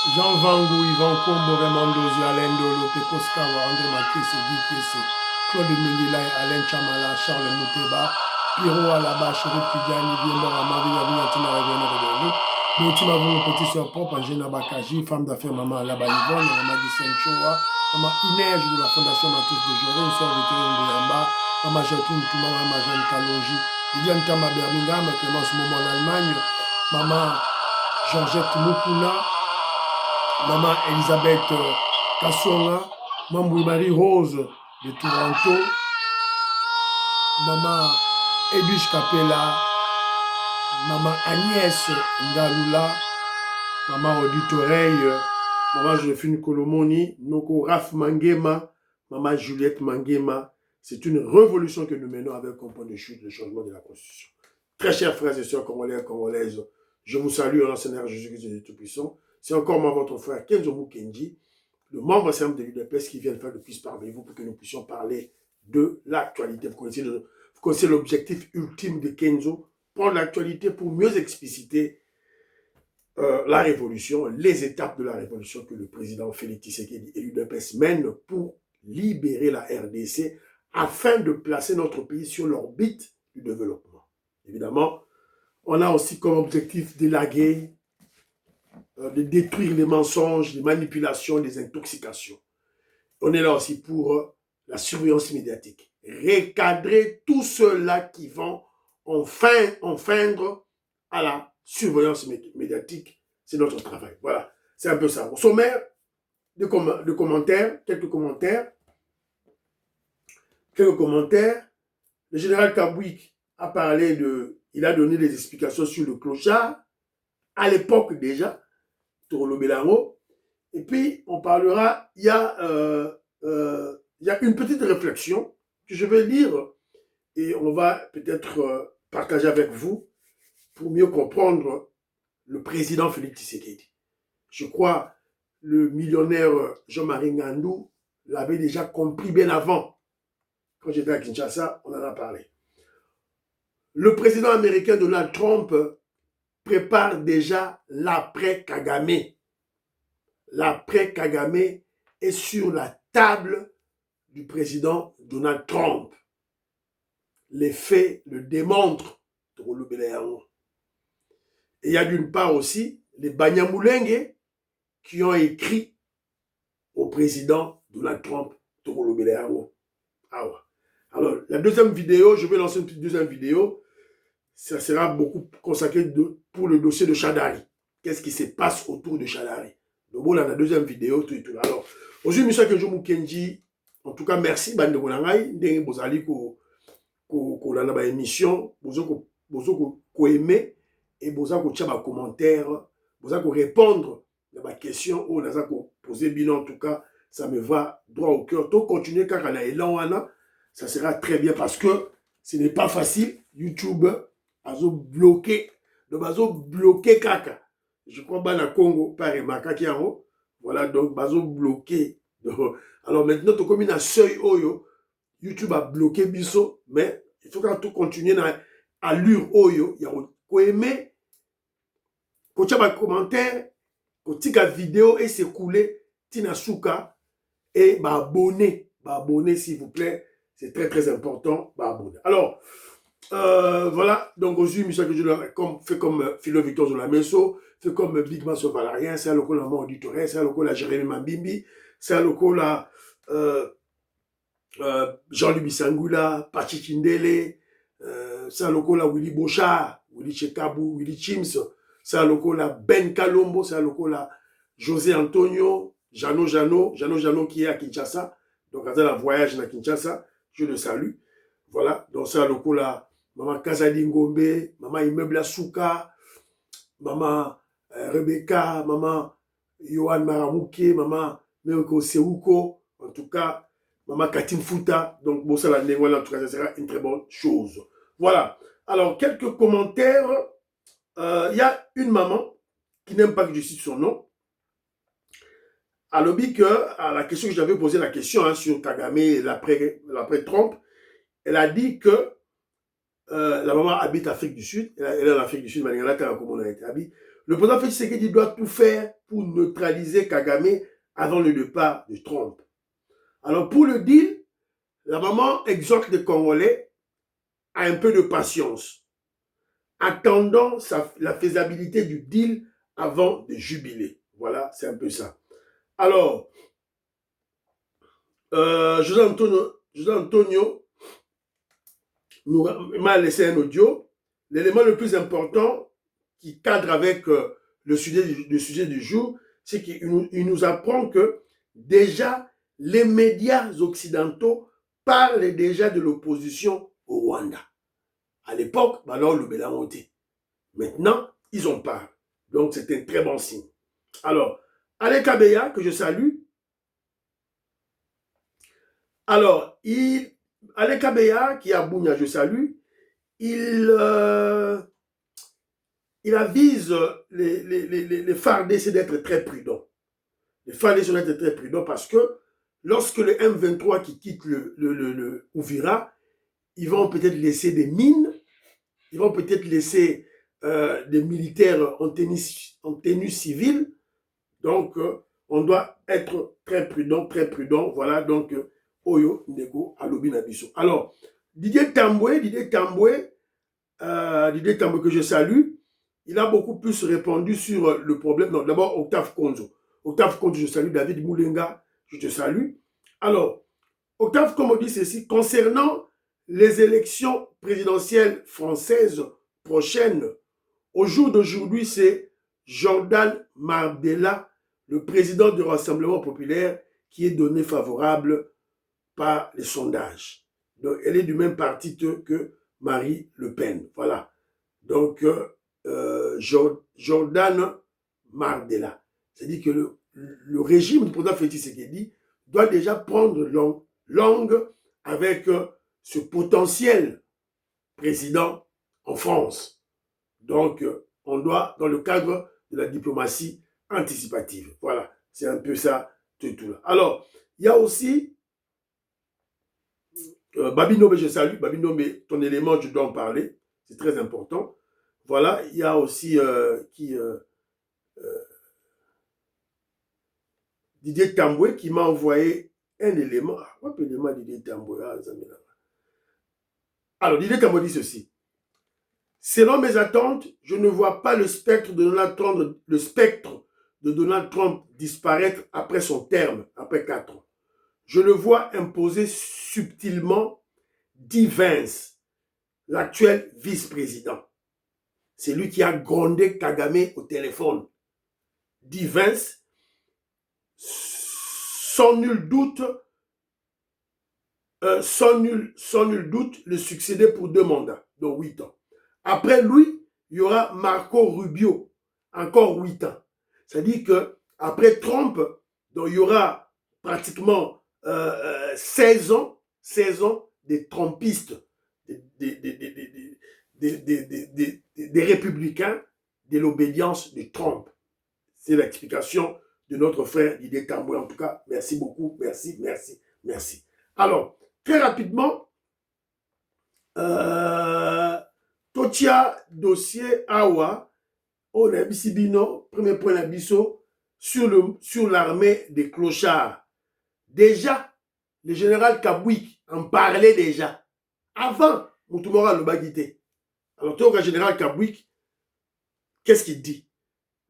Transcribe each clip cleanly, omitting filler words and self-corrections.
Jean Vangu, Yvan Kombo, Raymond Dozi, Alain Dolo, Pekos Kawa, André Makisse, Guy Kesse, Claude Mingilay, Alain Chamala, Charles Mouteba, Pierrot Alaba, Chérif Tidjani, Biemba, Marie Yavina, Tina Revena Revenu, Boutima Vou, Petit Sœur Propre, Angena Bakaji, femme d'affaires Maman Alaba Yvonne, Maman Gisèle Choua, Maman Inège de la Fondation Matus de Joré, une sœur vétérinaire Bouyamba, Maman Jacqueline Touma, Maman Jeanne Kalonji, Liliane Tama Birmingham, Clémence Momo en Allemagne, Maman Georgette Moukouna, Maman Elisabeth Kassonga, Maman Marie Rose de Toronto, Maman Edwige Capella, Maman Agnès Ngalula, Maman Odite Oreille, Maman Joséphine Kolomoni, Noko Raf Mangema, Maman Juliette Mangema. C'est une révolution que nous menons avec comme point de chute le changement de la Constitution. Très chers frères et sœurs congolais et congolaises, je vous salue en l'enseigneur Jésus-Christ de Tout-Puissant. C'est encore moi, votre frère Kenzo Mukendi, le membre simple de l'UDPS qui vient de faire le plus parmi vous pour que nous puissions parler de l'actualité. Vous connaissez l'objectif ultime de Kenzo, prendre l'actualité pour mieux expliciter la révolution, les étapes de la révolution que le président Félix Tshisekedi et l'UDPS mènent pour libérer la RDC afin de placer notre pays sur l'orbite du développement. Évidemment, on a aussi comme objectif d'élaguer, de détruire les mensonges, les manipulations, les intoxications. On est là aussi pour la surveillance médiatique. Recadrer tous ceux-là qui vont enfreindre à la surveillance médiatique, c'est notre travail. Voilà, c'est un peu ça. Au sommaire, de commentaires, quelques commentaires. Le général Kabouik a parlé il a donné des explications sur le clochard, à l'époque déjà, Torolo Belango. Et puis, on parlera, il y a une petite réflexion que je vais lire et on va peut-être partager avec vous pour mieux comprendre le président Félix Tshisekedi. Je crois le millionnaire Jean-Marie Ngandou l'avait déjà compris bien avant. Quand j'étais à Kinshasa, on en a parlé. Le président américain Donald Trump prépare déjà l'après-Kagame. L'après-Kagame est sur la table du président Donald Trump. Les faits le démontrent. Et il y a d'une part aussi les Banyamulenge qui ont écrit au président Donald Trump. Alors, la deuxième vidéo, je vais lancer une petite deuxième vidéo. Ça sera beaucoup consacré pour le dossier de Chadari. Qu'est-ce qui se passe autour de Chadari? Donc, voilà la deuxième vidéo, tout et tout. Alors, aujourd'hui, M. Kenzo Mukendi, en tout cas, merci, Bande Bonangai, Ndenge Bozali, dans la émission, Bozo ko aimer et Bozo ko tchaba commentaire, Bozo ko répondre à ma question, ou Bozo ko poser bilan, en tout cas, ça me va droit au cœur. Donc, continuer car on a élan, ça sera très bien parce que ce n'est pas facile. YouTube a bloqué, donc bazo bloqué kaka. Je crois que le Congo par Emaka qui en haut. Voilà, donc bazo bloqué. Alors maintenant, tu comme une seuil oyo, YouTube a bloqué biso, mais il faut quand tout continuer à l'ure oyo, il y a ko aimer, ko tchaba commentaire, ko tika vidéo et s'écouler, tina souka et abonner s'il vous plaît. C'est très très important. Alors, voilà, donc aujourd'hui, Michel fait comme Philo Victor Zolameso, fait comme Big Maso Valarien, c'est un local à mon auditoré, c'est un local à Jérémy Mambimbi, c'est un local à Jean-Louis Bissangula, Pachi Chindele, c'est un local à Willy Bochard, Willy Chekabou, Willy Chims, c'est un local à Ben Kalombo, c'est un local à José Antonio, Jano qui est à Kinshasa, donc quand elle a voyage à Kinshasa, je le salue. Voilà, donc c'est un local à Maman Kazali Ngombe, Maman Immeuble Asuka, Maman Rebecca, Maman Yohan Maramouke, Maman Meoko Seuko, en tout cas, Maman Katim Fouta. Donc, bon, ça, en tout cas, ça sera une très bonne chose. Voilà. Alors, quelques commentaires. Il y a une maman qui n'aime pas que je cite son nom. À la question que j'avais posé la question sur Kagame et l'après-Trump, elle a dit que la maman habite Afrique du Sud, elle est en Afrique du Sud, le Le président Félix Tshisekedi doit tout faire pour neutraliser Kagame avant le départ de Trump. Alors pour le deal, la maman exhorte les Congolais à un peu de patience, attendant la faisabilité du deal avant de jubiler. Voilà, c'est un peu ça. Alors, José Antonio m'a laissé un audio. L'élément le plus important qui cadre avec le sujet du jour, c'est qu'il nous apprend que déjà les médias occidentaux parlent déjà de l'opposition au Rwanda. À l'époque, alors le Bélamonté. Maintenant, ils en parlent. Donc, c'est un très bon signe. Alors, Alain Kabeya, que je salue. Alors, Alain Kabeya, qui est à Bounia, je salue, il avise les FARDC d'être très prudents. Les FARDC doivent être très prudents parce que lorsque le M23 qui quitte le Ouvira, ils vont peut-être laisser des mines, ils vont peut-être laisser des militaires en tenue civile. Donc, on doit être très prudent, très prudent. Voilà, donc, Oyo, Ndeko, Alobi Nabiso. Alors, Didier Tamboué que je salue, il a beaucoup plus répondu sur le problème. Non, d'abord, Octave Konzo. Octave Konzo, je salue. David Moulenga, je te salue. Alors, Octave, comme on dit ceci, concernant les élections présidentielles françaises prochaines, au jour d'aujourd'hui, c'est Jordan Bardella, le président du Rassemblement populaire, qui est donné favorable par les sondages. Donc, elle est du même parti que Marie Le Pen. Voilà. Donc, Jordan Bardella. C'est-à-dire que le régime du président Félix Tshisekedi doit déjà prendre langue avec ce potentiel président en France. Donc, on doit, dans le cadre de la diplomatie anticipative. Voilà, c'est un peu ça, tout là. Alors, il y a aussi Babino, je salue. Babino, mais ton élément, je dois en parler. C'est très important. Voilà, il y a aussi Didier Tamboué qui m'a envoyé un élément. Quoi que l'élément Didier Tamboué? Alors, Didier Tamboué dit ceci. Selon mes attentes, je ne vois pas le spectre de Donald Trump disparaître après son terme, après 4 ans. Je le vois imposer subtilement D. Vance, l'actuel vice-président. C'est lui qui a grondé Kagame au téléphone. D. Vance, sans nul doute, le succéder pour 2 mandats, donc 8 ans. Après lui, il y aura Marco Rubio, encore 8 ans. C'est-à-dire qu'après Trump, donc il y aura pratiquement 16 ans des Trumpistes, des républicains de l'obédience de Trump. C'est l'explication de notre frère Didier Tamboué. En tout cas, merci beaucoup, merci. Alors, très rapidement, Totia dossier Awa, on a bisibino, premier point d'abisso, sur l'armée des clochards. Déjà, le général Kabouik en parlait déjà. Avant, Moutoumora le Bagité. Alors, toi, le général Kabouik, qu'est-ce qu'il dit?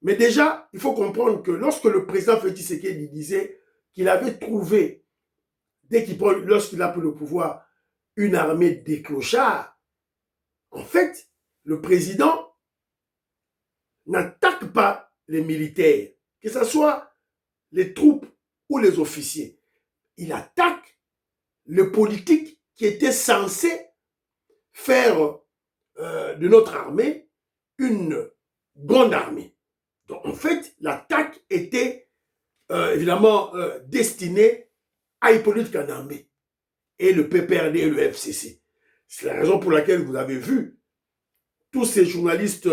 Mais déjà, il faut comprendre que lorsque le président Félix Tshisekedi disait qu'il avait trouvé, lorsqu'il a pris le pouvoir, une armée des clochards, en fait, le président n'attaque pas les militaires, que ce soit les troupes ou les officiers. Il attaque les politiques qui étaient censés faire de notre armée une grande armée. Donc, en fait, l'attaque était évidemment destinée à Hippolyte Kanambe et le PPRD et le FCC. C'est la raison pour laquelle vous avez vu tous ces journalistes,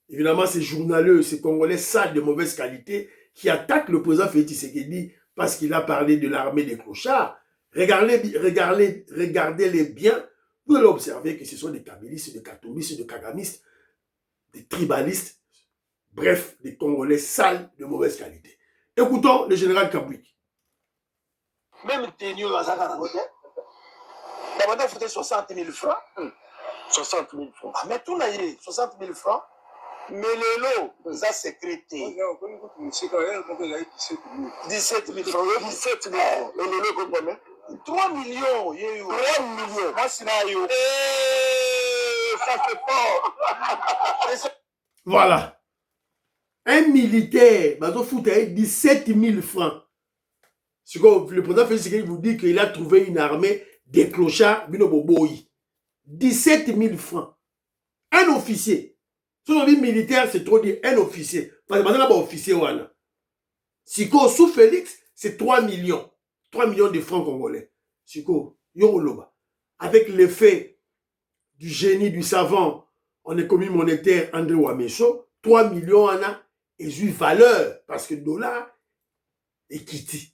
évidemment ces journaleux, ces Congolais sales de mauvaise qualité, qui attaquent le président Félix Tshisekedi parce qu'il a parlé de l'armée des clochards. Regardez-les bien, vous allez observer que ce sont des kabylistes, des katombistes, des kagamistes, des tribalistes, Bref, des Congolais sales de mauvaise qualité. Écoutons le général Kabouik. Même Ténio Lazaka, d'abord, il faut 60 000 francs. 60 000 francs. Ah, mais tout là, 60 000 francs. Mais le lot, ça c'est crété. 17 000 francs. 17 000 francs. Et le lot, combien? 3 millions. 3 millions. Moi, c'est là, ça fait fort. Voilà. Un militaire, bah, fout 17 000 francs. Le président Félix Tshisekedi vous dit qu'il a trouvé une armée des clochards, Bino Boboyi. 17 000 francs. Un officier. Si on dit militaire, c'est trop dire un officier. Parce que maintenant, officier, voilà. Siko, sous Félix, c'est 3 millions. 3 millions de francs congolais. Siko, Yoroloba. Avec l'effet du génie, du savant, en économie monétaire, André Ouamecho, 3 millions, on a, et eu valeur. Parce que le dollar est quitté.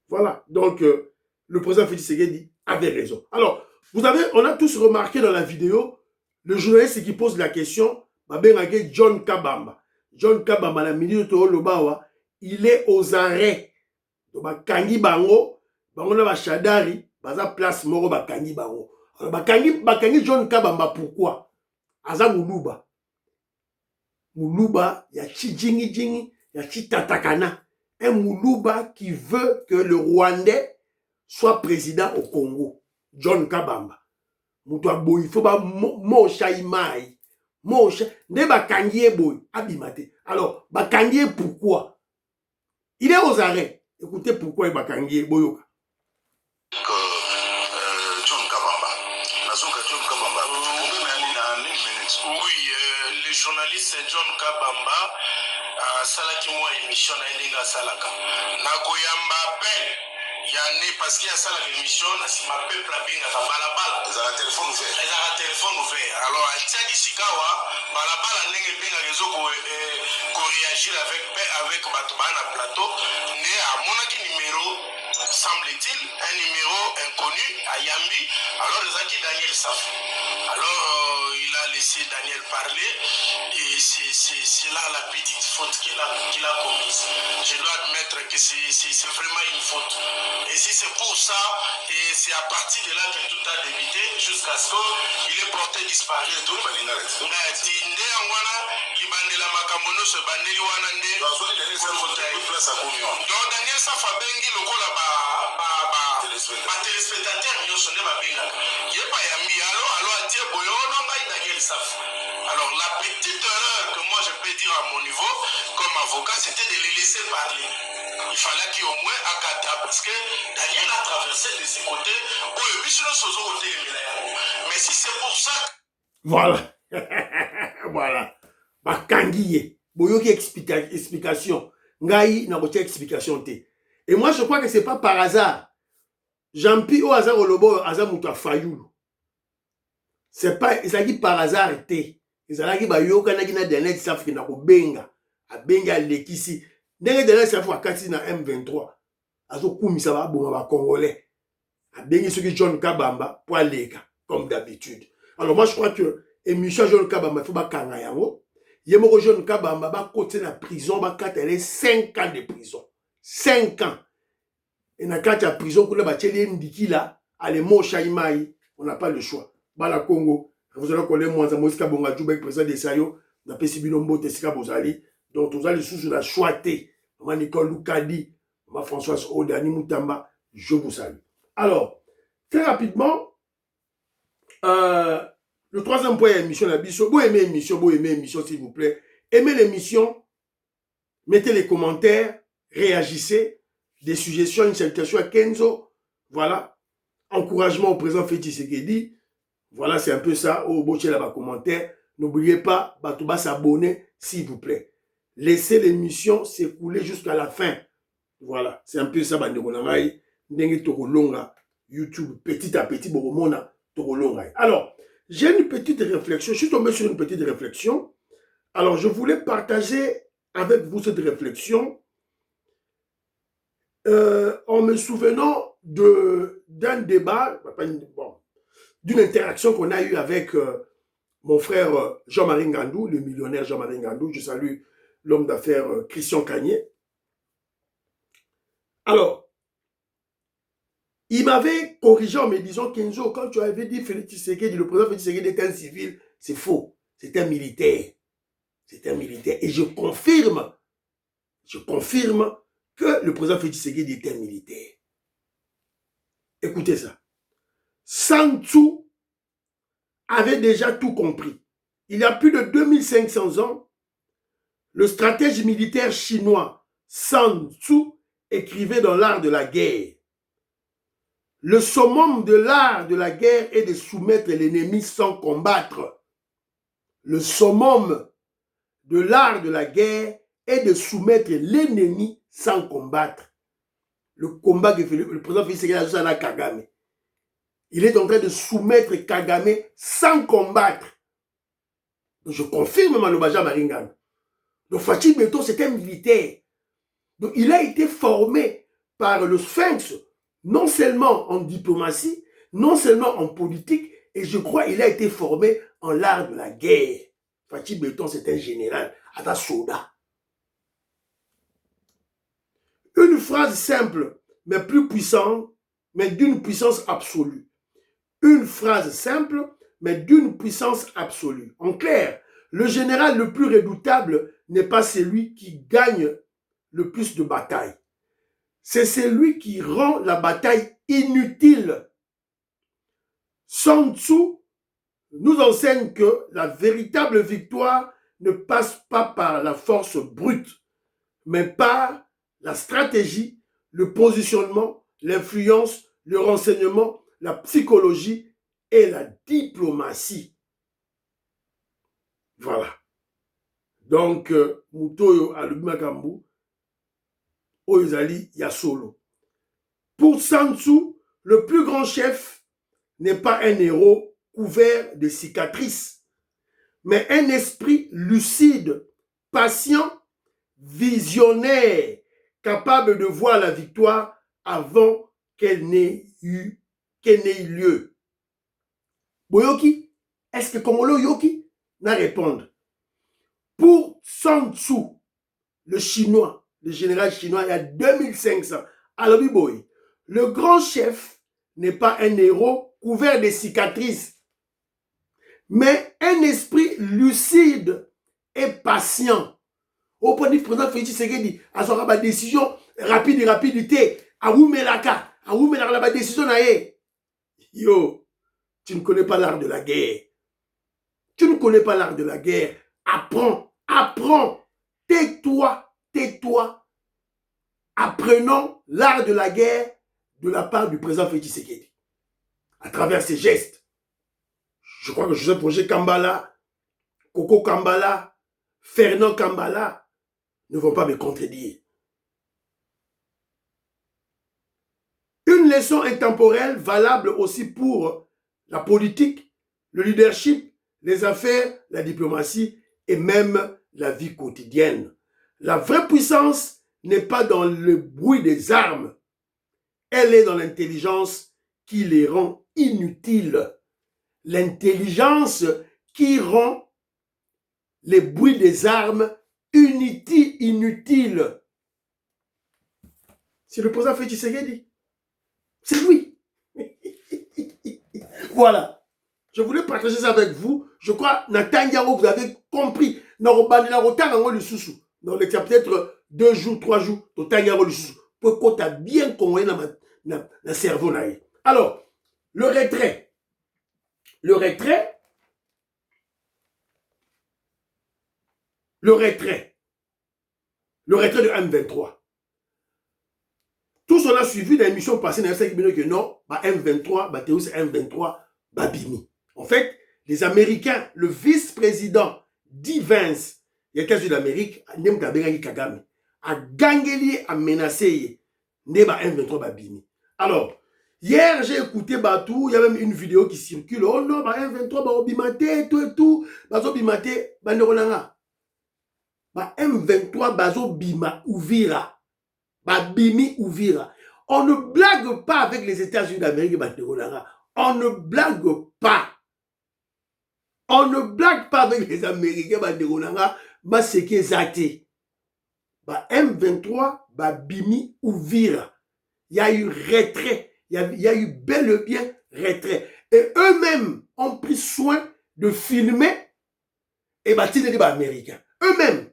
Voilà. Donc, le président Félix Tshisekedi avait raison. Alors, vous avez, on a tous remarqué dans la vidéo, le journaliste qui pose la question, John Kabamba. John Kabamba, la ministre de Lobawa, il est aux arrêts. Donc, Kangi Bango, Bango na Chadari, Baza place Moro Bakangi Bango. Alors, Bakangi John Kabamba, pourquoi? Aza Moulouba. Moulouba, il y a Chijingi Jingi, il y a Chitatakana. Un Moulouba qui veut que le Rwandais soit président au Congo. John Kabamba. Moutoua boy, il faut pas Mosha Imai. Mosha, ne Bakangie boy, abimate. Alors, Bakangie pourquoi? Il est aux arrêts. Écoutez pourquoi il Bakangie boy. John Kabamba. John Kabamba. Oui, le journaliste John Kabamba salaki moi émission na elinga salaka. Nakoyamba appel. Yanné parce qu'il y a ça l'émission, si ma peuple a bien à balabala. Ils ont un téléphone ouvert. Ils ont un téléphone ouvert. Alors, à Tchadi Chikawa, balabala n'est pas bien réseau pour réagir avec Batman à plateau. Né à mon numéro, semble-t-il, un numéro inconnu à Yambi. Alors, les a dit Daniel Saf. Alors, il a laissé Daniel parler. Et c'est là la petite faute qu'il a commise. Je dois admettre que c'est vraiment une faute. Et si c'est pour ça, et c'est à partir de là que tout a débuté, jusqu'à ce qu'il est porté disparu. Donc Daniel Safabengi le téléspectateur alors la petite erreur que moi je peux dire à mon niveau comme avocat, c'était de les laisser parler. Il fallait qu'il au moins accata parce que Daniel a traversé de ses côtés. Mais si c'est pour ça. Voilà. Voilà. Bakangiye. Boyoki explication. Ngai n'a pas explication. Et moi je crois que c'est pas par hasard. Jean-Pi au hasard au lobo hasard muta fayoulou. C'est pas, ça dit par hasard été. Ils ont dit, yoka na gina dernier saf na ko benga. A benga lekisi. Dernier dernier saf wa kati na M23. Azo kumisa ba bonga ba congolais. A bengi ceux qui John Kabamba pour aller comme d'habitude. Alors moi je crois que émission John Kabamba faut ba kanga yango. Yemoko John Kabamba ba côté na prison ba katele 5 ans de prison. 5 ans. Et na kati ya prison kula ba tcheli ndiki là, ale mo shaimai, on n'a pas le choix. Bala Congo, vous allez connaître moi, Moïska Bonga Djoubek, président de Sayo, n'a pas si binombo Tessika Bozali, donc vous allez sous la choité, maman Nicole Loukadi, maman Françoise Odani Moutamba, je vous salue. Alors, très rapidement, le troisième point émission, la biso, vous aimez émission, s'il vous plaît, aimez l'émission, mettez les commentaires, réagissez, des suggestions, une salutation à Kenzo, voilà, encouragement au président Félix Tshisekedi. Voilà, c'est un peu ça. Au bout de là-bas, commentaire. N'oubliez pas, Batouba s'abonner, s'il vous plaît. Laissez l'émission s'écouler jusqu'à la fin. Voilà, c'est un peu ça, Banderonangaï. Ndenge Tokolonga, YouTube, petit à petit, Boromona, Tokolongaï. Alors, j'ai une petite réflexion. Je suis tombé sur une petite réflexion. Alors, je voulais partager avec vous cette réflexion en me souvenant d'un débat, bon, d'une interaction qu'on a eue avec mon frère Jean-Marie Ngandou, le millionnaire Jean-Marie Ngandou, je salue l'homme d'affaires Christian Cagné. Alors, il m'avait corrigé en me disant, Kenzo, quand tu avais dit Félix Tshisekedi, le président Félix Tshisekedi était un civil, c'est faux, c'est un militaire. C'est un militaire. Et je confirme que le président Félix Tshisekedi était un militaire. Écoutez ça. Sun Tzu avait déjà tout compris. Il y a plus de 2500 ans, le stratège militaire chinois Sun Tzu écrivait dans l'art de la guerre. Le summum de l'art de la guerre est de soumettre l'ennemi sans combattre. Le summum de l'art de la guerre est de soumettre l'ennemi sans combattre. Le combat que le président Félix Tshisekedi a à Kagame. Il est en train de soumettre Kagame sans combattre. Donc je confirme Malobaja Maringano. Donc Fachi Beto, c'est un militaire. Donc il a été formé par le Sphinx, non seulement en diplomatie, non seulement en politique, et je crois qu'il a été formé en l'art de la guerre. Fachi Beto, c'est un général, à Soda. Une phrase simple, mais plus puissante, mais d'une puissance absolue. Une phrase simple, mais d'une puissance absolue. En clair, le général le plus redoutable n'est pas celui qui gagne le plus de batailles. C'est celui qui rend la bataille inutile. Sun Tzu nous enseigne que la véritable victoire ne passe pas par la force brute, mais par la stratégie, le positionnement, l'influence, le renseignement, la psychologie et la diplomatie. Voilà. Donc, Mutoyo Alubimakambu, Oyezali Yasolo. Pour Sun Tzu, le plus grand chef n'est pas un héros couvert de cicatrices, mais un esprit lucide, patient, visionnaire, capable de voir la victoire avant qu'elle n'ait eu lieu. Boyoki, est-ce que Kongolo Yoki n'a répondu? Pour Sun Tzu, le chinois, le général chinois, il y a 2500. Alors, Biboy, le grand chef n'est pas un héros couvert de cicatrices, mais un esprit lucide et patient. Au point de vue président Félix Tshisekedi, à son décision rapidité, à Wumelaka, la décision naïe. Yo, tu ne connais pas l'art de la guerre. Tu ne connais pas l'art de la guerre. Apprends. Tais-toi. Apprenons l'art de la guerre de la part du président Félix Tshisekedi. À travers ses gestes. Je crois que Joseph Roger Kambala, Coco Kambala, Fernand Kambala ne vont pas me contredire. Une leçon intemporelle valable aussi pour la politique, le leadership, les affaires, la diplomatie et même la vie quotidienne. La vraie puissance n'est pas dans le bruit des armes, elle est dans l'intelligence qui les rend inutiles. L'intelligence qui rend les bruits des armes inutiles. C'est le président Félix Tshisekedi. C'est lui. Voilà. Je voulais partager ça avec vous. Je crois, Natanyaro, vous avez compris. Donc, il y a peut-être 2 jours, 3 jours, Natanyaro, pour qu'on t'a bien compris dans le cerveau. Alors, le retrait. Le retrait de M23. Tous on a suivi l'émission passée dans que non, M23, M23, Babimi. En fait, les Américains, le vice-président D. Vance, il y a États-Unis d'Amérique, Kagame, a gagné, a menacé M23 Babimi. Alors, hier, j'ai écouté Batou, il y a même une vidéo qui circule. Oh non, M23, Bimate, tout, Bimate, Banderonanga. M23, Bazo Bima Ouvira. Babimi Ouvira. On ne blague pas avec les États-Unis d'Amérique. On ne blague pas. On ne blague pas avec les Américains, c'est qui est zaté. M23, Bimi Ouvira. Il y a eu retrait. Il y a eu bel et bien retrait. Et eux-mêmes ont pris soin de filmer et bâtir des Américains. Eux-mêmes.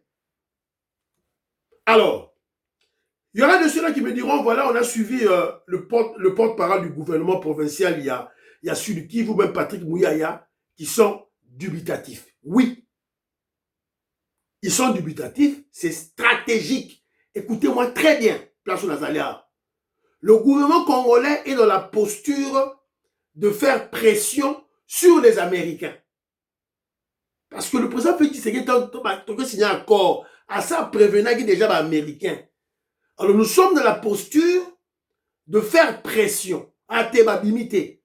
Alors, il y aura de ceux-là qui me diront, voilà, on a suivi le porte-parole du gouvernement provincial, il y a Sud Kivu, même Patrick Mouyaya, qui sont dubitatifs. Oui, ils sont dubitatifs, c'est stratégique. Écoutez-moi très bien, place Nazalia. Le gouvernement congolais est dans la posture de faire pression sur les Américains. Parce que le président Félix Tshisekedi a signé un accord à ça prévenant qu'il est déjà américain. Alors nous sommes dans la posture de faire pression. Ate babimite.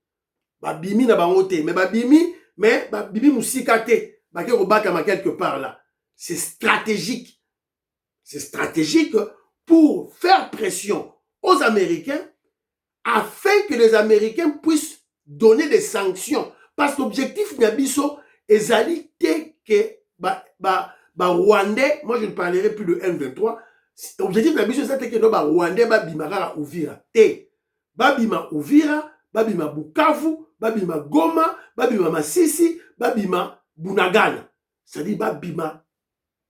Babimi na bangote. Mais babimi musikate. Bake robaka quelque part là. C'est stratégique. C'est stratégique pour faire pression aux Américains afin que les Américains puissent donner des sanctions. Parce que l'objectif Nabiso ezali que Rwandais, moi je ne parlerai plus de M23. L'objectif Nabiso c'est que Rwandais bimara Uvira. Babima Uvira, babima Bukavu, babima Goma, babima Masisi, babima Bunagana. C'est-à-dire babima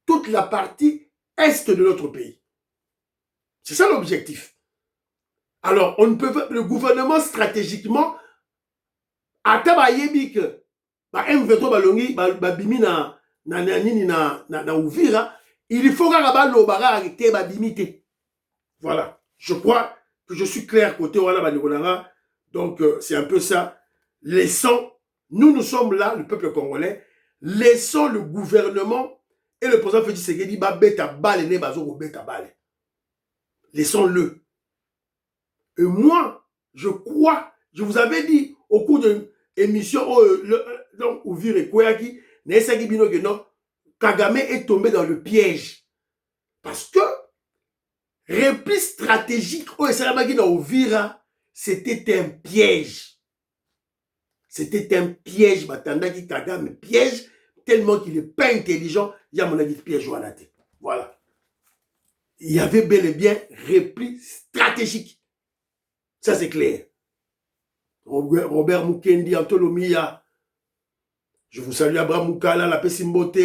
toute la partie est de notre pays. C'est ça l'objectif. Alors, on ne peut pas, le gouvernement stratégiquement, à tabayebi que M23 balongi babimi na Uvira, il faut que l'obara arrêter babimite. Voilà. Je crois que je suis clair côté Wana Banikonanga. Donc, c'est un peu ça. Laissons, nous sommes là, le peuple congolais, laissons le gouvernement et le président Félix Tshisekedi beta balle ne bazo beta balle. Laissons-le. Et moi, je crois, je vous avais dit au cours d'une émission Ouvir et Kouyaki, Kagame est tombé dans le piège. Parce que repli stratégique au Ouvira, c'était un piège. C'était un piège. Matandaki Kagame piège tellement qu'il n'est pas intelligent. Il y a mon avis de piège à la tête. Voilà. Il y avait bel et bien repli stratégique. Ça, c'est clair. Robert Mukendi, Antolomia. Je vous salue Abraham Moukala, la Pessimbote.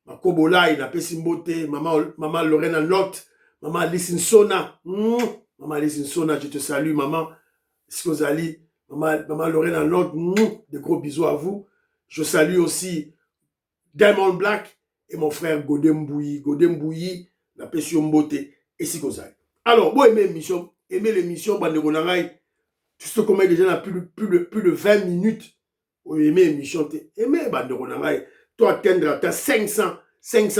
Makobolai, la Pessimbote. Maman Lorena Note. Maman Alice Nsona. Maman Alice Nsona, je te salue, maman. Skozali. Maman Lorena Note. Des gros bisous à vous. Je salue aussi Diamond Black et mon frère Godem Bouyi, la Pessimbote. Et Skozali. Alors, vous aimez l'émission. Aimez l'émission, Bandegonangai. Tu sais comment déjà a plus de 20 minutes. Vous aimez l'émission. Aimez Bandegonangai. Toi, atteindre ta 500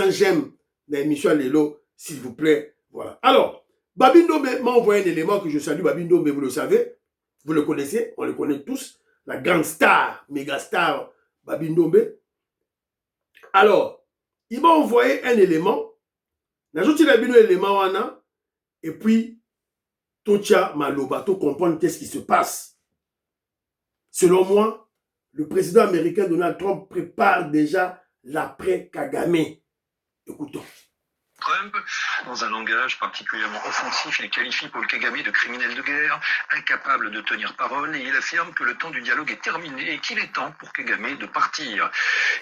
j'aime dans l'émission Lélo, s'il vous plaît. Voilà. Alors, Babindombe m'a envoyé un élément que je salue. Babindombe, vous le savez. Vous le connaissez. On le connaît tous. La grande star, méga star, Babindombe. Alors, il m'a envoyé un élément. N'ajoute-t-il un élément, et puis, Tocha Maloba, to comprendre qu'est-ce qui se passe. Selon moi, le président américain Donald Trump prépare déjà l'après-Kagame. Écoutons. Trump, dans un langage particulièrement offensif, il qualifie Paul Kagame de criminel de guerre, incapable de tenir parole, et il affirme que le temps du dialogue est terminé et qu'il est temps pour Kagame de partir.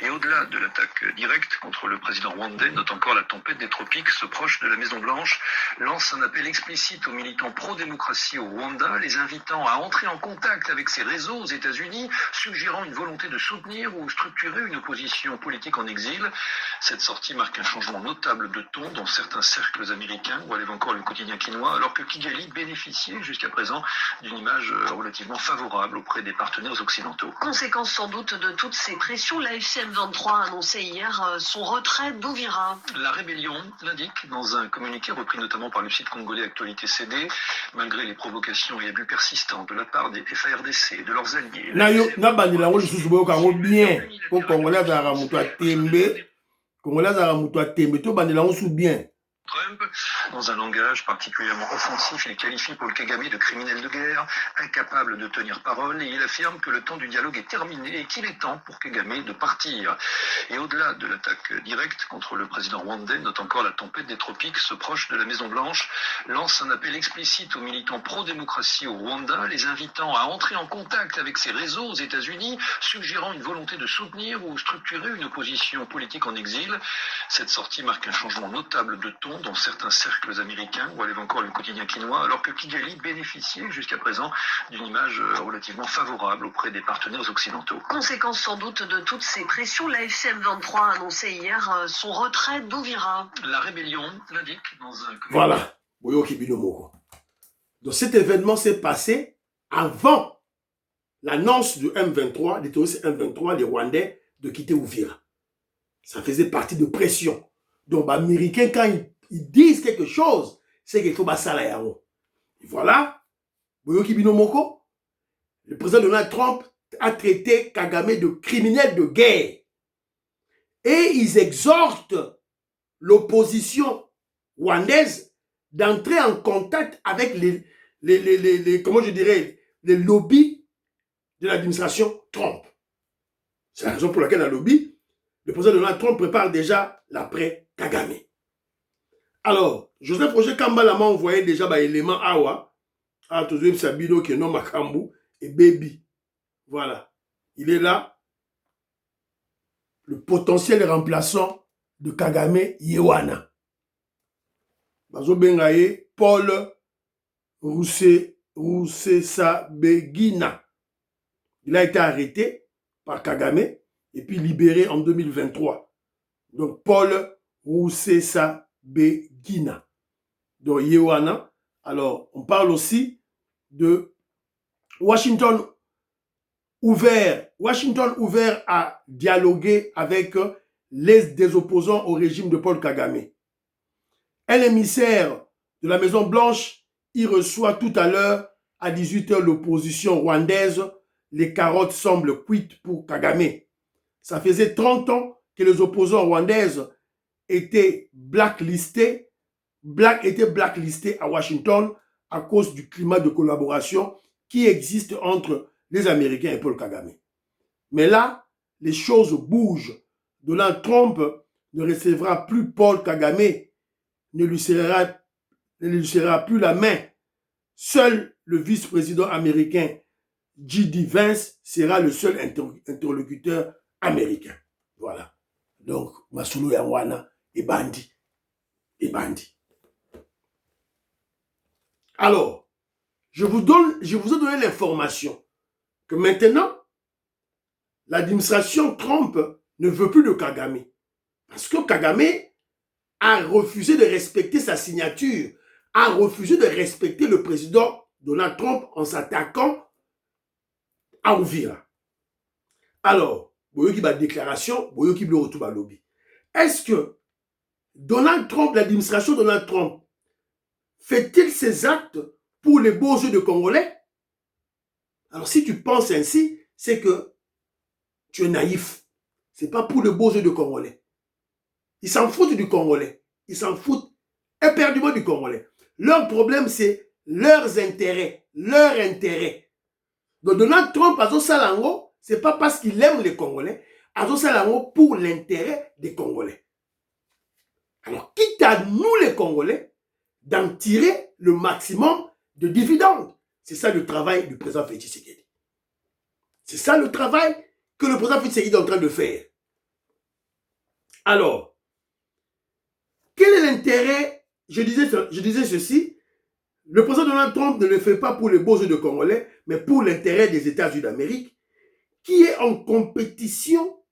Et au-delà de l'attaque directe contre le président rwandais, note encore la tempête des tropiques, ce proche de la Maison-Blanche lance un appel explicite aux militants pro-démocratie au Rwanda, les invitant à entrer en contact avec ses réseaux aux États-Unis, suggérant une volonté de soutenir ou structurer une opposition politique en exil. Cette sortie marque un changement notable de ton dans certains cercles américains, où relève encore le quotidien quinois, alors que Kigali bénéficiait jusqu'à présent d'une image relativement favorable auprès des partenaires occidentaux. Conséquence sans doute de toutes ces pressions, la FCM 23 a annoncé hier son retrait d'Ouvira. La rébellion l'indique dans un communiqué repris notamment par le site congolais Actualité CD, malgré les provocations et abus persistants de la part des FARDC et de leurs alliés. Congolais à Moutoua Tembe, to bandela on sous bien. Trump, dans un langage particulièrement offensif, il qualifie Paul Kagame de criminel de guerre, incapable de tenir parole, et il affirme que le temps du dialogue est terminé et qu'il est temps pour Kagame de partir. Et au-delà de l'attaque directe contre le président rwandais, note encore la tempête des tropiques, ce proche de la Maison-Blanche lance un appel explicite aux militants pro-démocratie au Rwanda, les invitant à entrer en contact avec ses réseaux aux États-Unis, suggérant une volonté de soutenir ou structurer une opposition politique en exil. Cette sortie marque un changement notable de ton dans certains cercles américains, où relève encore le quotidien quinois, alors que Kigali bénéficiait jusqu'à présent d'une image relativement favorable auprès des partenaires occidentaux. Conséquence sans doute de toutes ces pressions, la FCM 23 a annoncé hier son retrait d'Uvira. La rébellion l'indique dans un... Voilà. Donc cet événement s'est passé avant l'annonce du M23, des terroristes M23, les Rwandais, de quitter Uvira. Ça faisait partie de pression. Donc, les Américains, quand ils disent quelque chose, c'est qu'il faut ça là. Et voilà, le président Donald Trump a traité Kagame de criminel de guerre. Et ils exhortent l'opposition rwandaise d'entrer en contact avec comment je dirais, les lobbies de l'administration Trump. C'est la raison pour laquelle le président Donald Trump prépare déjà l'après-Kagame. Alors, Joseph Roger Kambala m'a envoyé déjà un élément Awa, à Tozoïb Sabino qui est non Makambu et Baby. Voilà. Il est là. Le potentiel remplaçant de Kagame Yewana. Bazo Bengaye, Paul Rusesabagina. Il a été arrêté par Kagame et puis libéré en 2023. Donc, Paul Rusesabagina. Donc, Yewana. Alors, on parle aussi de Washington ouvert à dialoguer avec des opposants au régime de Paul Kagame. Un émissaire de la Maison-Blanche y reçoit tout à l'heure à 18h l'opposition rwandaise. Les carottes semblent cuites pour Kagame. Ça faisait 30 ans que les opposants rwandaises étaient blacklistés à Washington à cause du climat de collaboration qui existe entre les Américains et Paul Kagame. Mais là, les choses bougent. Donald Trump ne recevra plus Paul Kagame, ne lui serrera plus la main. Seul le vice-président américain J.D. Vance sera le seul interlocuteur américain. Voilà. Donc, Masulu Yangwana est bandit. Alors, je vous ai donné l'information que maintenant, l'administration Trump ne veut plus de Kagame. Parce que Kagame a refusé de respecter sa signature, a refusé de respecter le président Donald Trump en s'attaquant à Uvira. Alors, Boyoki ba déclaration, Boyoki le retour à lobby. Est-ce que Donald Trump, l'administration Donald Trump, fait-il ces actes pour les beaux yeux de Congolais? Alors, si tu penses ainsi, c'est que tu es naïf. Ce n'est pas pour les beaux yeux de Congolais. Ils s'en foutent du Congolais. Ils s'en foutent éperdument du Congolais. Leur problème, c'est leurs intérêts. Leurs intérêts. Donc, Donald Trump, à Zosalango, ce n'est pas parce qu'il aime les Congolais, à Zosalango pour l'intérêt des Congolais. Alors, quitte à nous, les Congolais, d'en tirer le maximum de dividendes. C'est ça le travail du président Félix Tshisekedi. C'est ça le travail que le président Félix Tshisekedi est en train de faire. Alors, quel est l'intérêt? Je disais ceci, le président Donald Trump ne le fait pas pour les beaux yeux de Congolais, mais pour l'intérêt des États-Unis d'Amérique, qui est en compétition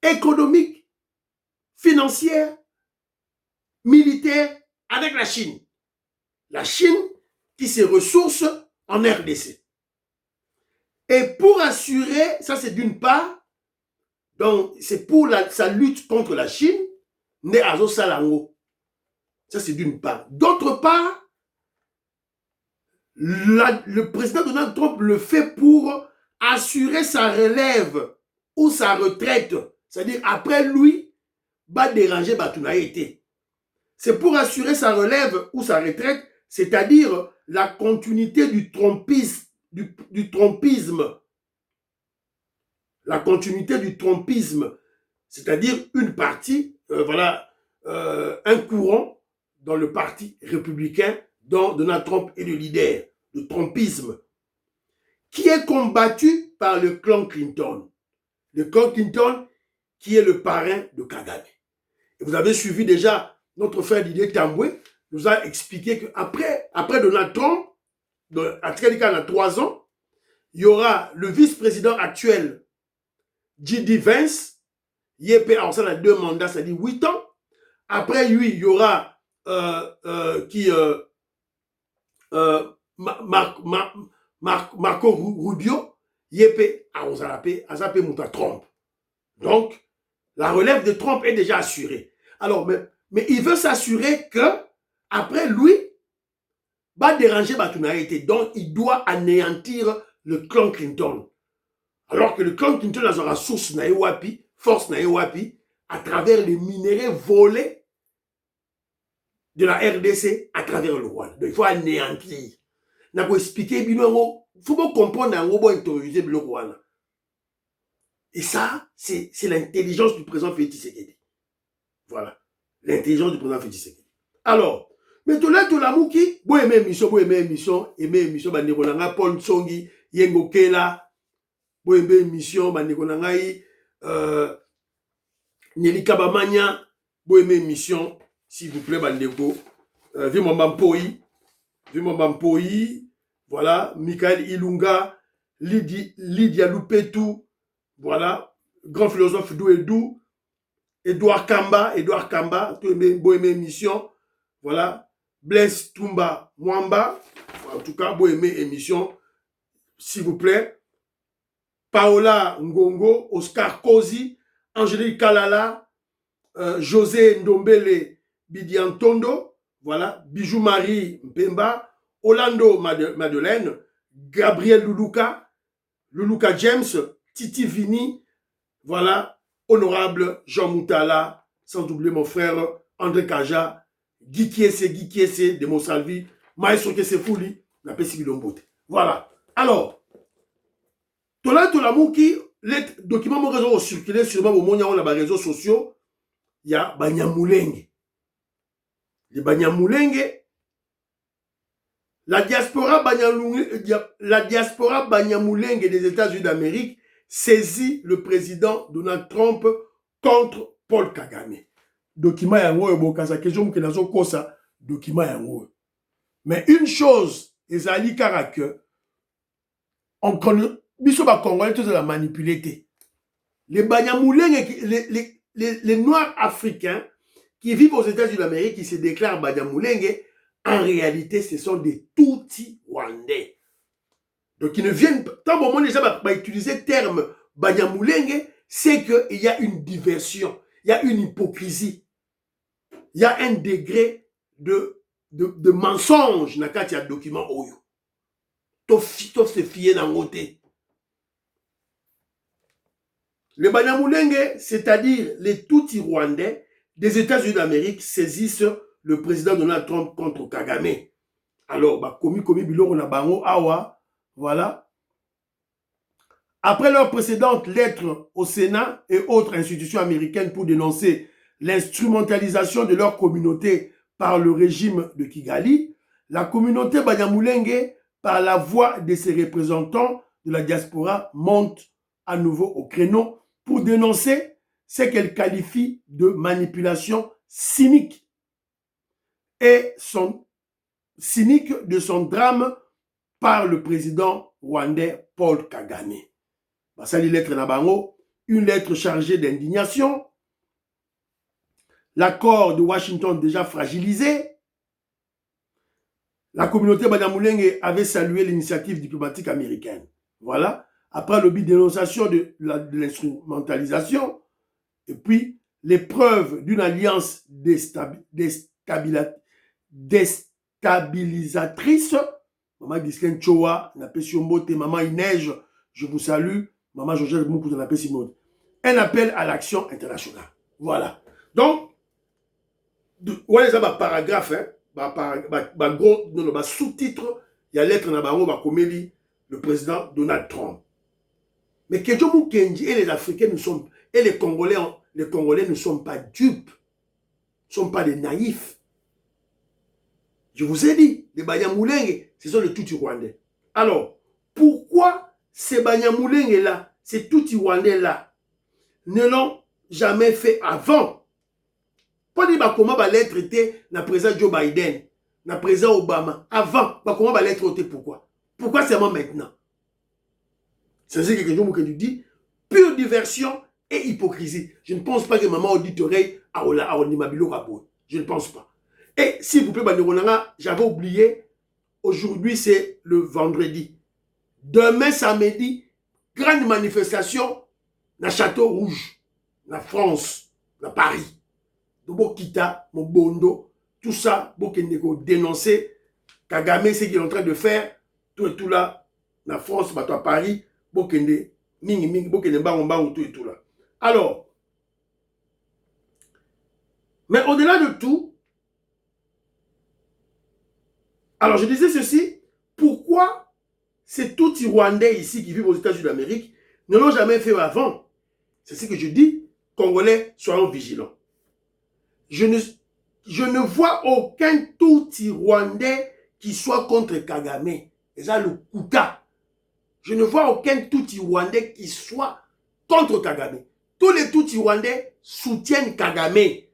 économique, financière, militaire avec la Chine. La Chine qui se ressource en RDC. Et pour assurer, ça c'est d'une part, donc c'est pour sa lutte contre la Chine, né à Zosalango. Ça c'est d'une part. D'autre part, le président Donald Trump le fait pour assurer sa relève ou sa retraite. C'est-à-dire après lui, va déranger Batounaïté. c'est pour assurer sa relève ou sa retraite, c'est-à-dire la continuité du trompisme, du trompisme. La continuité du trompisme, c'est-à-dire une partie, un courant dans le parti républicain dont Donald Trump est le leader, le trompisme, qui est combattu par le clan Clinton. Le clan Clinton qui est le parrain de Kagame. Et vous avez suivi déjà notre frère Didier Tamboué nous a expliqué qu'après Donald Trump, à Trédika, dans 3 ans, il y aura le vice-président actuel, J.D. Vance, YP, alors ça a 2 mandats, c'est-à-dire 8 ans. Après lui, il y aura Marco Rubio, YP, alors ça a Mouta Trump. Donc, la relève de Trump est déjà assurée. Alors, mais il veut s'assurer que, après lui, va déranger Batunaïté. Donc, il doit anéantir le clan Clinton. Alors que le clan Clinton a sa source naïwapi, force naïwapi, à travers les minéraux volés de la RDC à travers le Rwanda. Donc, il faut anéantir. Il faut expliquer, il faut comprendre un robot autoriser le Rwanda. Et ça, c'est l'intelligence du président Félix Tshisekedi. Voilà. L'intelligence du président Félix Tshisekedi. Alors, mais tout l'amour qui, vous aimez émission, Bandekonanga, Paul Tsongi, Yengo Kela, vous aimez émission, Bandekonanga, Nelly Kabamania, vous aimez émission, s'il vous plaît, Bandeko, Vimambampoyi, voilà, Michael Ilunga, Lydia Lupetu, voilà, grand philosophe Douedou, Edouard Kamba, tout aimé émission, voilà, Blaise Tumba Mwamba, en tout cas, beau aimé émission, s'il vous plaît, Paola Ngongo, Oscar Kozi, Angélique Kalala, José Ndombele Bidiantondo, voilà, Bijou Marie Mpemba, Orlando Madeleine, Gabriel Luluka James, Titi Vini, voilà, honorable Jean Moutala, sans oublier mon frère André Kaja, Guy Kiese, de Monsalvi, Maestro Kesefouli, la Pessi Bilombote. Voilà. Alors, Tolamouki, les documents ont circulé sur les réseaux sociaux, il y a Banyamulenge. Les Banyamulenge, la diaspora Banyamulenge des États-Unis d'Amérique saisit le président Donald Trump contre Paul Kagame. Document yango eboka question que nazo kosa document yango. Mais une chose, ezali karake on connaît biso ba Congolais tous la manipuler. Les Banyamulenge, les Noirs africains qui vivent aux États-Unis d'Amérique, qui se déclarent Banyamulenge, en réalité, ce sont des Tutsi Rwandais. Donc, ils ne viennent pas. Tant au moment déjà va utiliser le terme Banyamulenge, c'est qu'il y a une diversion, il y a une hypocrisie, il y a un degré de mensonge dans le document Oyo. Tof se fier dans le côté. Les Banyamulenge, c'est-à-dire les Tutsi Rwandais des États-Unis d'Amérique, saisissent le président Donald Trump contre Kagame. Alors, komi biloko na bango awa, voilà. Après leur précédente lettre au Sénat et autres institutions américaines pour dénoncer l'instrumentalisation de leur communauté par le régime de Kigali, la communauté Banyamulenge, par la voix de ses représentants de la diaspora, monte à nouveau au créneau pour dénoncer ce qu'elle qualifie de manipulation cynique et cynique de son drame par le président rwandais Paul Kagame. Ça, les lettres Nabango, une lettre chargée d'indignation, l'accord de Washington déjà fragilisé. La communauté Banyamulenge avait salué l'initiative diplomatique américaine. Voilà. Après le dénonciation de l'instrumentalisation, et puis les preuves d'une alliance déstabilisatrice. Maman Gislen Chowa, Maman Inej, je vous salue. Maman Georgette Moukou, un appel à l'action internationale. Voilà. Donc, ouais, ça va paragraphe, hein, bah, sous-titre, il y a lettre dans bango, bah, comme le président Donald Trump. Mais Kedjo Mukendi et les Africains et les Congolais ne sont pas dupes, ne sont pas des naïfs. Je vous ai dit, les Banyamulenge, ce sont les Tutsi Rwandais. Alors, pourquoi ces Banyamulenge-là, ces Tutsi Rwandais-là, ne l'ont jamais fait avant? Pas dire comment va l'être traité na président Joe Biden, na président Obama. Avant, comment va l'être traité? Pourquoi? Pourquoi seulement maintenant? C'est ce que je dis. Pure diversion et hypocrisie. Je ne pense pas que maman auditoreille à Onimabilo Rabo. Je ne pense pas. Et s'il vous plaît, j'avais oublié, aujourd'hui c'est le vendredi. Demain samedi, grande manifestation dans Château Rouge, dans France, dans Paris. Kita, Mobondo, tout ça, Bokendeko dénoncer Kagame, ce qu'il est en train de faire, tout et tout là, la France, à Paris, Bokende, Ming, Bokende, Bang, tout et tout là. Alors, mais au-delà de tout, alors je disais ceci, pourquoi ces tout Rwandais ici qui vivent aux États-Unis d'Amérique ne l'ont jamais fait avant? C'est ce que je dis, Congolais, soyons vigilants. Je ne vois aucun Tutsi Rwandais qui soit contre Kagame. Et ça, le Kuka. Je ne vois aucun Tutsi Rwandais qui soit contre Kagame. Tous les Tutsi Rwandais soutiennent Kagame.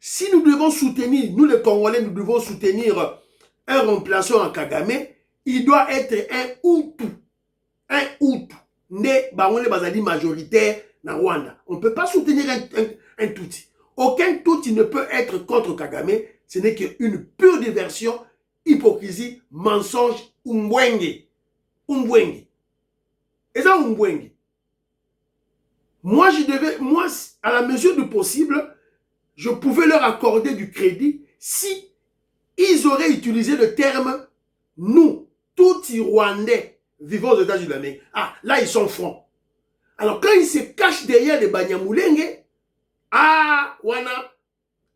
Si nous devons soutenir, nous les Congolais, nous devons soutenir un remplaçant à Kagame, il doit être un Hutu. Un Hutu. Né, Bangole Bazali majoritaire dans Rwanda. On ne peut pas soutenir un Tutsi. Aucun Tutsi ne peut être contre Kagame. Ce n'est qu'une pure diversion, hypocrisie, mensonge, umbwenge. Umbwenge. Et ça, umbwenge. Moi, à la mesure du possible, je pouvais leur accorder du crédit si ils auraient utilisé le terme « nous, Tutsi Rwandais, vivant aux États-Unis d'Amérique ». Ah, là, ils sont francs. Alors, quand ils se cachent derrière les Banyamulenge, ah, wana,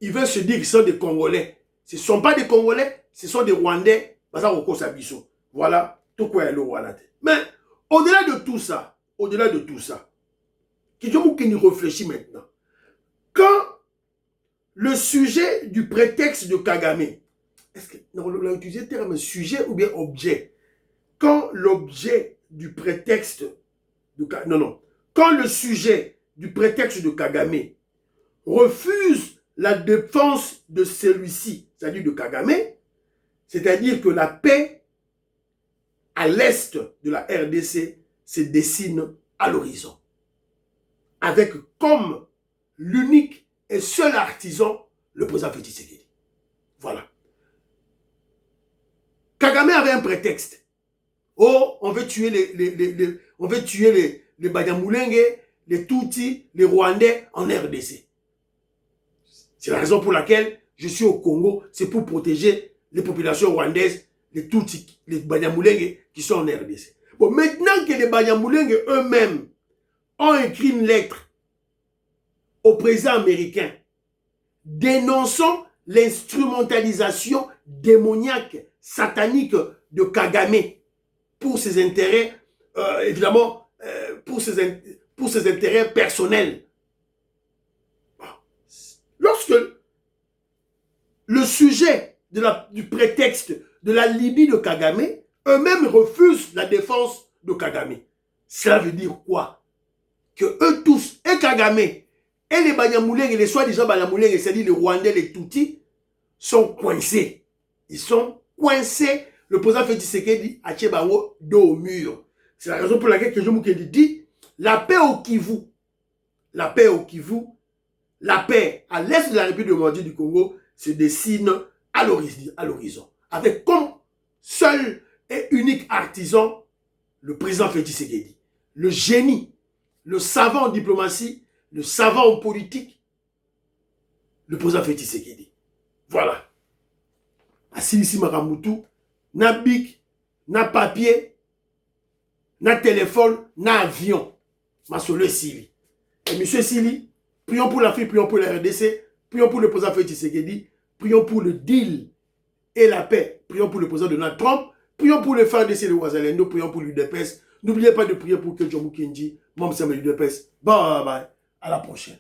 ils veulent se dire qu'ils sont des Congolais. Ce ne sont pas des Congolais, ce sont des Rwandais. Voilà, tout quoi est le Rwanda. Mais au-delà de tout ça, qui réfléchit maintenant. Quand le sujet du prétexte de Kagame, est-ce que on a utilisé le terme sujet ou bien objet? Quand l'objet du prétexte de Kagame, quand le sujet du prétexte de Kagame refuse la défense de celui-ci, c'est-à-dire de Kagame, c'est-à-dire que la paix à l'est de la RDC se dessine à l'horizon, avec comme l'unique et seul artisan le président Félix Tshisekedi. Voilà. Kagame avait un prétexte. Oh, on veut tuer les Banyamulenge, les Tutsi, les Rwandais en RDC. C'est la raison pour laquelle je suis au Congo, c'est pour protéger les populations rwandaises, les Tutsi, les Banyamulenge qui sont en RDC. Bon, maintenant que les Banyamulenge eux-mêmes ont écrit une lettre au président américain dénonçant l'instrumentalisation démoniaque, satanique de Kagame pour ses intérêts, évidemment, pour ses intérêts personnels. Lorsque le sujet du prétexte de la Libye de Kagame, eux-mêmes refusent la défense de Kagame. Cela veut dire quoi? Que eux tous, et Kagame, et les Banyamulenge, et les soi-disant Banyamulenge, c'est-à-dire les Rwandais, les Tutsis, sont coincés. Ils sont coincés. Le président Félix Tshisekedi a tiré dos au mur. C'est la raison pour laquelle que je me dis, la paix au Kivu, la paix à l'est de la République démocratique du Congo se dessine à l'horizon. Avec comme seul et unique artisan le président Félix Tshisekedi. Le génie, le savant en diplomatie, le savant en politique, le président Félix Tshisekedi. Voilà. Asilisi Maramutu, na bic, na papier, na téléphone, na avion. Masole Sili. Et monsieur Sili, prions pour l'Afrique, prions pour la RDC, prions pour le président Félix Tshisekedi. Prions pour le deal et la paix. Prions pour le président Donald Trump. Prions pour le FARDC et le Ouazalendo. Prions pour l'UDPS. N'oubliez pas de prier pour que Djomou Kenji, Mom Samuel l'UDPS. Bye bye. À la prochaine.